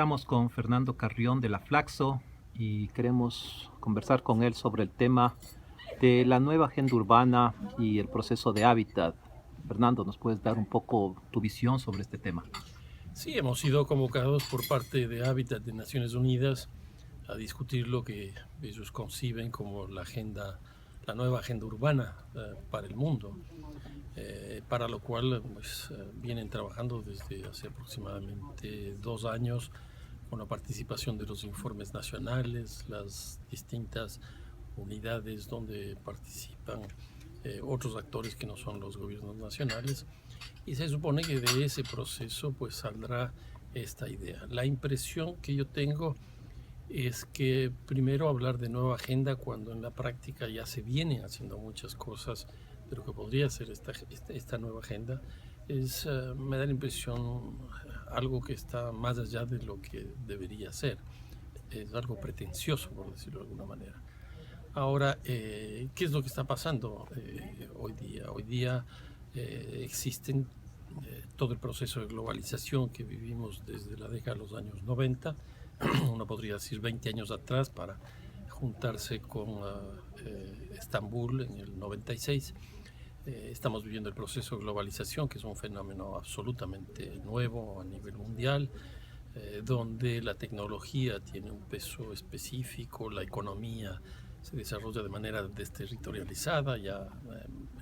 Estamos con Fernando Carrión de la Flaxo y queremos conversar con él sobre el tema de la nueva agenda urbana y el proceso de hábitat. Fernando, ¿nos puedes dar un poco tu visión sobre este tema? Sí, hemos sido convocados por parte de Hábitat de Naciones Unidas a discutir lo que ellos conciben como la nueva agenda urbana para el mundo, para lo cual vienen trabajando desde hace aproximadamente 2 años con la participación de los informes nacionales, las distintas unidades donde participan otros actores que no son los gobiernos nacionales, y se supone que de ese proceso pues saldrá esta idea. La impresión que yo tengo es que primero hablar de nueva agenda cuando en la práctica ya se vienen haciendo muchas cosas de lo que podría ser esta nueva agenda, me da la impresión algo que está más allá de lo que debería ser. Es algo pretencioso, por decirlo de alguna manera. Ahora, ¿qué es lo que está pasando hoy día? Hoy día existen todo el proceso de globalización que vivimos desde la década de los años 90, uno podría decir 20 años atrás, para juntarse con Estambul en el 96. Estamos viviendo el proceso de globalización, que es un fenómeno absolutamente nuevo a nivel mundial, donde la tecnología tiene un peso específico, la economía se desarrolla de manera desterritorializada. Ya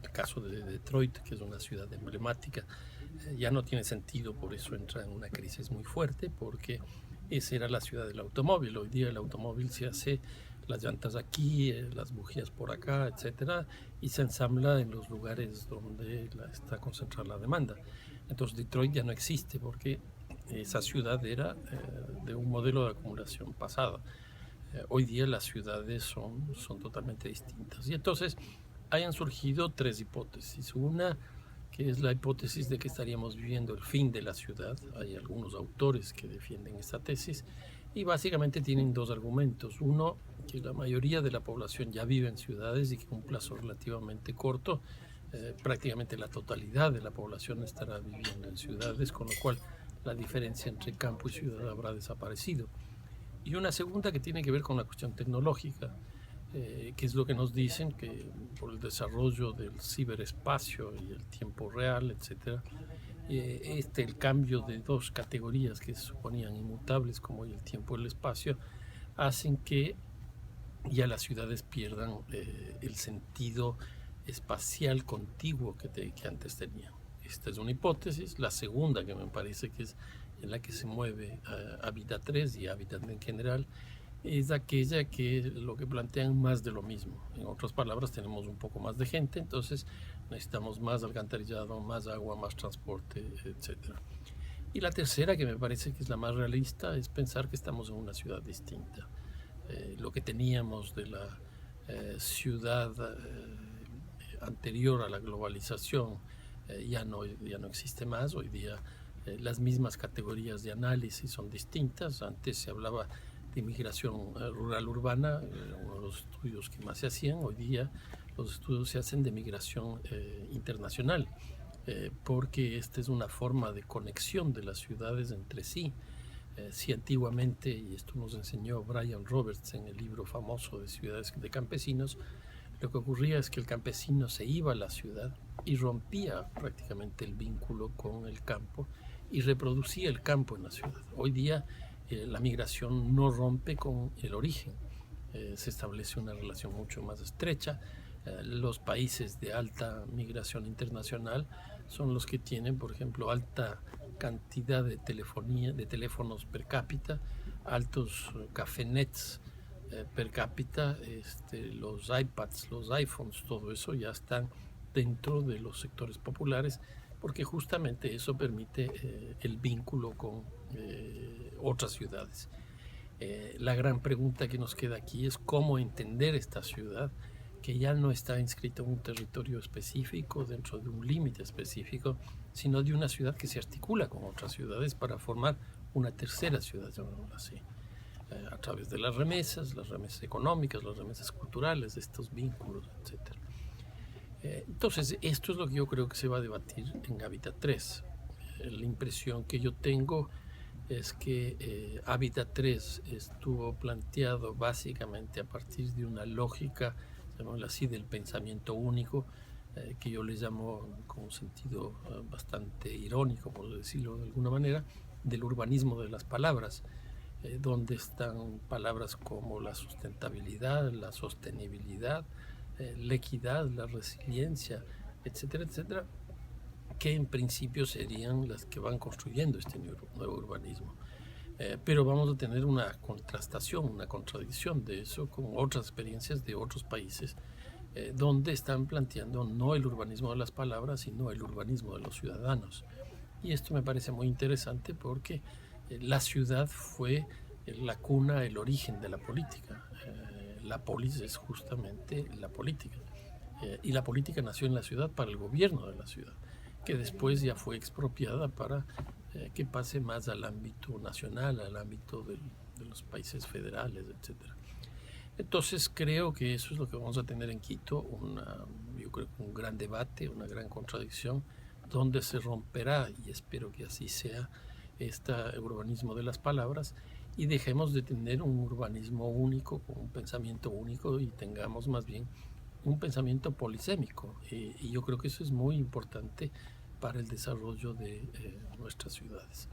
el caso de Detroit, que es una ciudad emblemática, ya no tiene sentido, por eso entra en una crisis muy fuerte, porque esa era la ciudad del automóvil. Hoy día el automóvil se hace las llantas aquí, las bujías por acá, etcétera, y se ensambla en los lugares donde está concentrada la demanda. Entonces Detroit ya no existe porque esa ciudad era de un modelo de acumulación pasada. Hoy día las ciudades son totalmente distintas. Y entonces hayan surgido tres hipótesis. Una, que es la hipótesis de que estaríamos viviendo el fin de la ciudad. Hay algunos autores que defienden esta tesis y básicamente tienen dos argumentos. Uno, que la mayoría de la población ya vive en ciudades y que en un plazo relativamente corto, prácticamente la totalidad de la población estará viviendo en ciudades, con lo cual la diferencia entre campo y ciudad habrá desaparecido. Y una segunda que tiene que ver con la cuestión tecnológica, que es lo que nos dicen, que por el desarrollo del ciberespacio y el tiempo real, etcétera, el cambio de dos categorías que se suponían inmutables como el tiempo y el espacio, hacen que ya las ciudades pierdan el sentido espacial contiguo que antes tenían. Esta es una hipótesis. La segunda, que me parece que es en la que se mueve Hábitat 3 y Hábitat en general, es aquella que lo que plantean más de lo mismo. En otras palabras, tenemos un poco más de gente, entonces necesitamos más alcantarillado, más agua, más transporte, etcétera. Y la tercera, que me parece que es la más realista, es pensar que estamos en una ciudad distinta. Lo que teníamos de la ciudad anterior a la globalización ya no existe más. Hoy día las mismas categorías de análisis son distintas. Antes se hablaba de migración rural-urbana, uno de los estudios que más se hacían. Hoy día los estudios se hacen de migración internacional, porque esta es una forma de conexión de las ciudades entre sí. Si antiguamente, y esto nos enseñó Brian Roberts en el libro famoso de Ciudades de Campesinos, lo que ocurría es que el campesino se iba a la ciudad y rompía prácticamente el vínculo con el campo y reproducía el campo en la ciudad. Hoy día la migración no rompe con el origen, se establece una relación mucho más estrecha. Los países de alta migración internacional son los que tienen, por ejemplo, alta cantidad de telefonía, de teléfonos per cápita, altos cafenets per cápita, los iPads, los iPhones, todo eso ya están dentro de los sectores populares, porque justamente eso permite el vínculo con otras ciudades. La gran pregunta que nos queda aquí es cómo entender esta ciudad que ya no está inscrita en un territorio específico, dentro de un límite específico, sino de una ciudad que se articula con otras ciudades para formar una tercera ciudad, llamémoslo así, a través de las remesas económicas, las remesas culturales, de estos vínculos, etc. Entonces, esto es lo que yo creo que se va a debatir en Hábitat 3. La impresión que yo tengo es que Hábitat 3 estuvo planteado básicamente a partir de una lógica, llamémoslo así, del pensamiento único, que yo le llamo con un sentido bastante irónico, por decirlo de alguna manera, del urbanismo de las palabras, donde están palabras como la sustentabilidad, la sostenibilidad, la equidad, la resiliencia, etcétera, etcétera, que en principio serían las que van construyendo este nuevo urbanismo. Pero vamos a tener una contrastación, una contradicción de eso con otras experiencias de otros países, donde están planteando no el urbanismo de las palabras, sino el urbanismo de los ciudadanos. Y esto me parece muy interesante porque la ciudad fue la cuna, el origen de la política. La polis es justamente la política. Y la política nació en la ciudad para el gobierno de la ciudad, que después ya fue expropiada para que pase más al ámbito nacional, al ámbito de los países federales, etcétera. Entonces creo que eso es lo que vamos a tener en Quito, yo creo que un gran debate, una gran contradicción, donde se romperá, y espero que así sea, este urbanismo de las palabras, y dejemos de tener un urbanismo único, con un pensamiento único, y tengamos más bien un pensamiento polisémico. Y yo creo que eso es muy importante para el desarrollo de nuestras ciudades.